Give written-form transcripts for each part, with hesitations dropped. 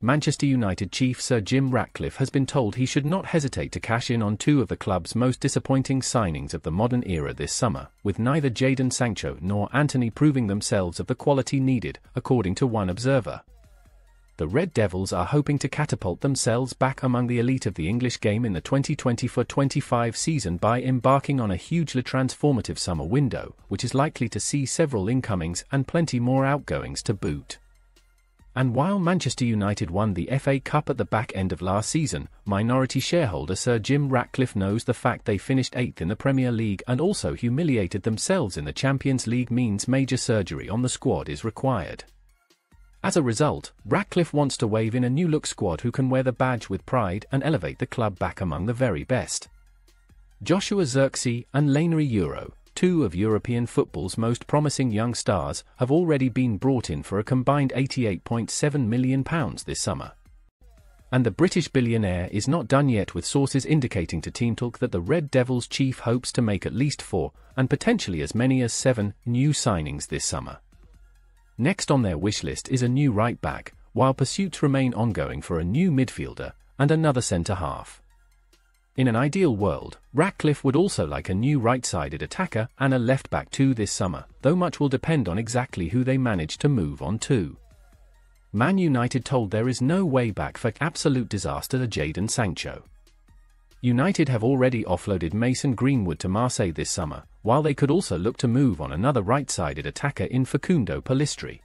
Manchester United chief Sir Jim Ratcliffe has been told he should not hesitate to cash in on two of the club's most disappointing signings of the modern era this summer, with neither Jadon Sancho nor Antony proving themselves of the quality needed, according to one observer. The Red Devils are hoping to catapult themselves back among the elite of the English game in the 2024-25 season by embarking on a hugely transformative summer window, which is likely to see several incomings and plenty more outgoings to boot. And while Manchester United won the FA Cup at the back end of last season, minority shareholder Sir Jim Ratcliffe knows the fact they finished 8th in the Premier League and also humiliated themselves in the Champions League means major surgery on the squad is required. As a result, Ratcliffe wants to wave in a new-look squad who can wear the badge with pride and elevate the club back among the very best. Joshua Zirkzee and Lainery Euro, two of European football's most promising young stars, have already been brought in for a combined £88.7 million this summer. And the British billionaire is not done yet, with sources indicating to Team Talk that the Red Devils chief hopes to make at least 4, and potentially as many as 7, new signings this summer. Next on their wish list is a new right-back, while pursuits remain ongoing for a new midfielder and another centre-half. In an ideal world, Ratcliffe would also like a new right-sided attacker and a left-back too this summer, though much will depend on exactly who they manage to move on to. Man United told there is no way back for absolute disaster to Jadon Sancho. United have already offloaded Mason Greenwood to Marseille this summer, while they could also look to move on another right-sided attacker in Facundo Pellistri.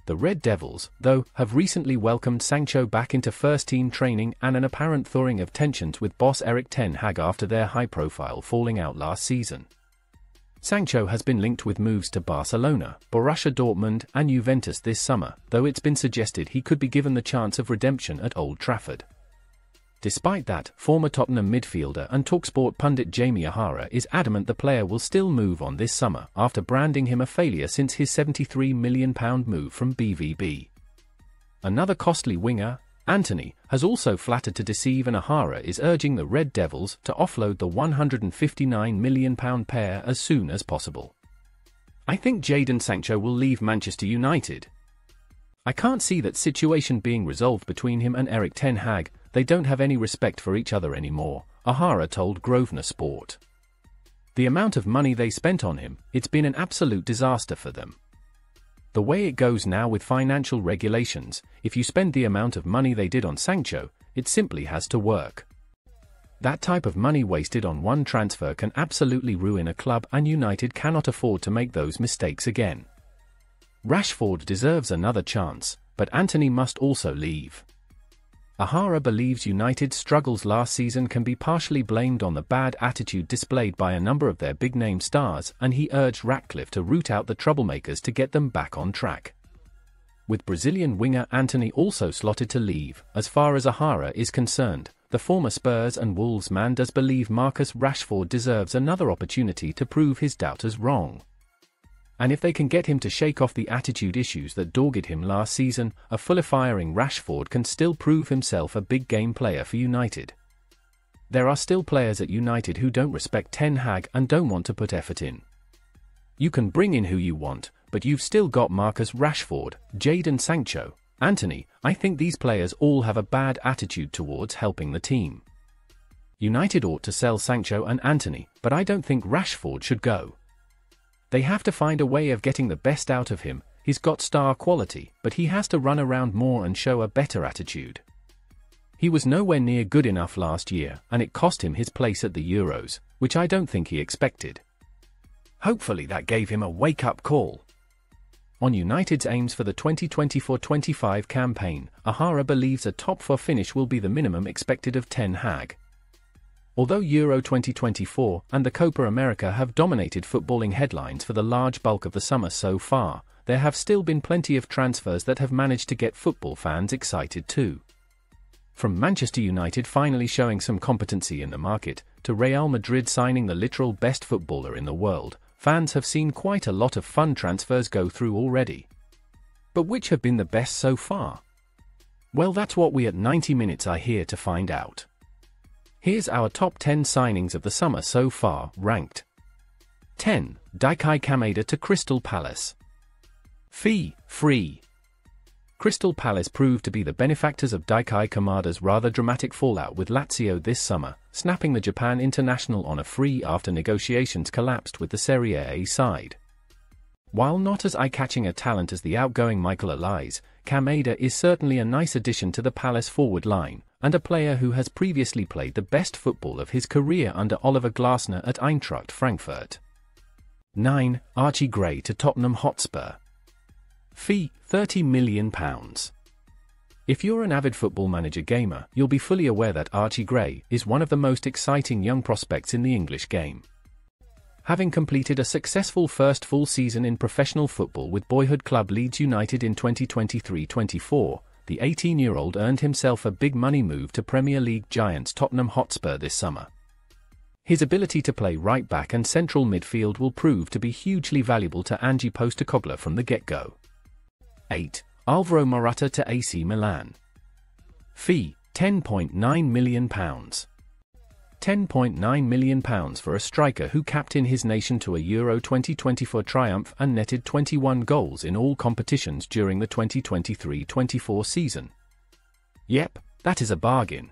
The Red Devils, though, have recently welcomed Sancho back into first-team training and an apparent thawing of tensions with boss Erik ten Hag after their high-profile falling out last season. Sancho has been linked with moves to Barcelona, Borussia Dortmund and Juventus this summer, though it's been suggested he could be given the chance of redemption at Old Trafford. Despite that, former Tottenham midfielder and TalkSport pundit Jamie O'Hara is adamant the player will still move on this summer after branding him a failure since his £73 million move from BVB. Another costly winger, Antony, has also flattered to deceive, and O'Hara is urging the Red Devils to offload the £159 million pair as soon as possible. I think Jadon Sancho will leave Manchester United. I can't see that situation being resolved between him and Erik ten Hag. They don't have any respect for each other anymore, O'Hara told Grosvenor Sport. The amount of money they spent on him, it's been an absolute disaster for them. The way it goes now with financial regulations, if you spend the amount of money they did on Sancho, it simply has to work. That type of money wasted on one transfer can absolutely ruin a club, and United cannot afford to make those mistakes again. Rashford deserves another chance, but Antony must also leave. O'Hara believes United's struggles last season can be partially blamed on the bad attitude displayed by a number of their big-name stars, and he urged Ratcliffe to root out the troublemakers to get them back on track. With Brazilian winger Antony also slotted to leave, as far as O'Hara is concerned, the former Spurs and Wolves man does believe Marcus Rashford deserves another opportunity to prove his doubters wrong. And if they can get him to shake off the attitude issues that dogged him last season, a fully firing Rashford can still prove himself a big-game player for United. There are still players at United who don't respect ten Hag and don't want to put effort in. You can bring in who you want, but you've still got Marcus Rashford, Jadon Sancho, Antony. I think these players all have a bad attitude towards helping the team. United ought to sell Sancho and Antony, but I don't think Rashford should go. They have to find a way of getting the best out of him. He's got star quality, but he has to run around more and show a better attitude. He was nowhere near good enough last year, and it cost him his place at the Euros, which I don't think he expected. Hopefully that gave him a wake-up call. On United's aims for the 2024-25 campaign, O'Hara believes a top-4 finish will be the minimum expected of ten Hag. Although Euro 2024 and the Copa America have dominated footballing headlines for the large bulk of the summer so far, there have still been plenty of transfers that have managed to get football fans excited too. From Manchester United finally showing some competency in the market, to Real Madrid signing the literal best footballer in the world, fans have seen quite a lot of fun transfers go through already. But which have been the best so far? Well, that's what we at 90 Minutes are here to find out. Here's our top 10 signings of the summer so far, ranked. 10. Daikai Kamada to Crystal Palace. Fee, free. Crystal Palace proved to be the benefactors of Daikai Kamada's rather dramatic fallout with Lazio this summer, snapping the Japan international on a free after negotiations collapsed with the Serie A side. While not as eye-catching a talent as the outgoing Michael Olise, Kamada is certainly a nice addition to the Palace forward line, and a player who has previously played the best football of his career under Oliver Glasner at Eintracht Frankfurt. 9. Archie Gray to Tottenham Hotspur. Fee, £30 million. If you're an avid Football Manager gamer, you'll be fully aware that Archie Gray is one of the most exciting young prospects in the English game. Having completed a successful first full season in professional football with boyhood club Leeds United in 2023-24, the 18-year-old earned himself a big money move to Premier League giants Tottenham Hotspur this summer. His ability to play right-back and central midfield will prove to be hugely valuable to Ange Postecoglou from the get-go. 8. Alvaro Morata to AC Milan. Fee, £10.9 million. £10.9 million for a striker who captained his nation to a Euro 2024 triumph and netted 21 goals in all competitions during the 2023-24 season. Yep, that is a bargain.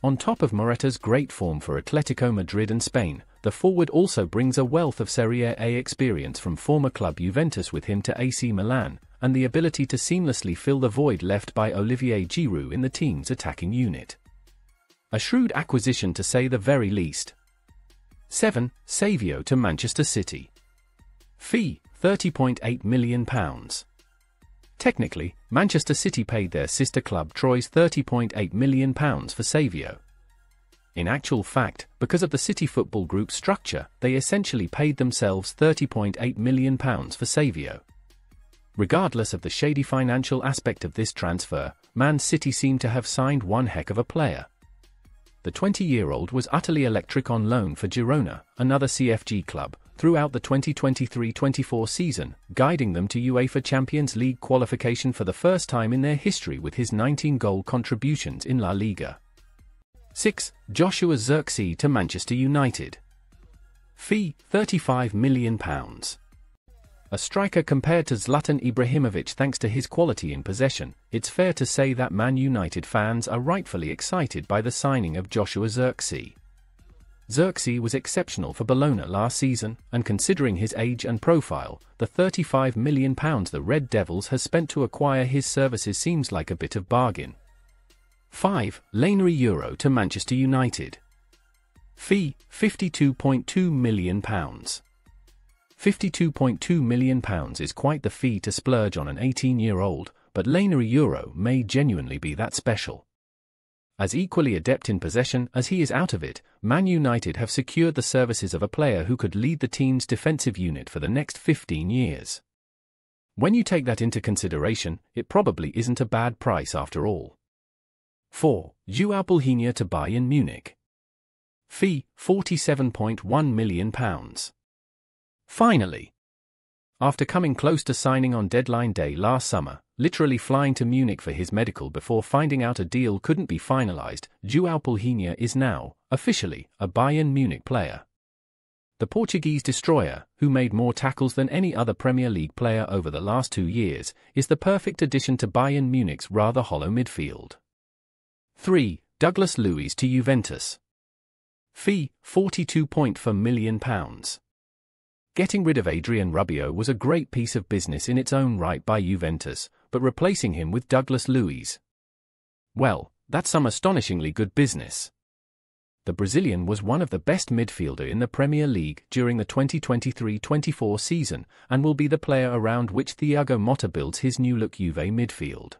On top of Morata's great form for Atletico Madrid and Spain, the forward also brings a wealth of Serie A experience from former club Juventus with him to AC Milan, and the ability to seamlessly fill the void left by Olivier Giroud in the team's attacking unit. A shrewd acquisition to say the very least. 7. Savio to Manchester City. Fee, £30.8 million. Technically, Manchester City paid their sister club Troyes £30.8 million for Savio. In actual fact, because of the City Football Group structure, they essentially paid themselves £30.8 million for Savio. Regardless of the shady financial aspect of this transfer, Man City seemed to have signed one heck of a player. The 20-year-old was utterly electric on loan for Girona, another CFG club, throughout the 2023-24 season, guiding them to UEFA Champions League qualification for the first time in their history with his 19-goal contributions in La Liga. 6. Joshua Zirkzee to Manchester United. Fee, £35 million. A striker compared to Zlatan Ibrahimovic thanks to his quality in possession, it's fair to say that Man United fans are rightfully excited by the signing of Joshua Zirkzee. Zirkzee was exceptional for Bologna last season, and considering his age and profile, the £35 million the Red Devils has spent to acquire his services seems like a bit of bargain. 5. Lainery Euro to Manchester United. Fee, £52.2 million. £52.2 million is quite the fee to splurge on an 18-year-old, but Lainery Euro may genuinely be that special. As equally adept in possession as he is out of it, Man United have secured the services of a player who could lead the team's defensive unit for the next 15 years. When you take that into consideration, it probably isn't a bad price after all. 4. João Palhinha to Bayern Munich. Fee, £47.1 million. Finally! After coming close to signing on deadline day last summer, literally flying to Munich for his medical before finding out a deal couldn't be finalized, João Palhinha is now, officially, a Bayern Munich player. The Portuguese destroyer, who made more tackles than any other Premier League player over the last 2 years, is the perfect addition to Bayern Munich's rather hollow midfield. 3. Douglas Luiz to Juventus. Fee, £42.4 million. Getting rid of Adrien Rabiot was a great piece of business in its own right by Juventus, but replacing him with Douglas Luiz, well, that's some astonishingly good business. The Brazilian was one of the best midfielder in the Premier League during the 2023-24 season and will be the player around which Thiago Motta builds his new-look Juve midfield.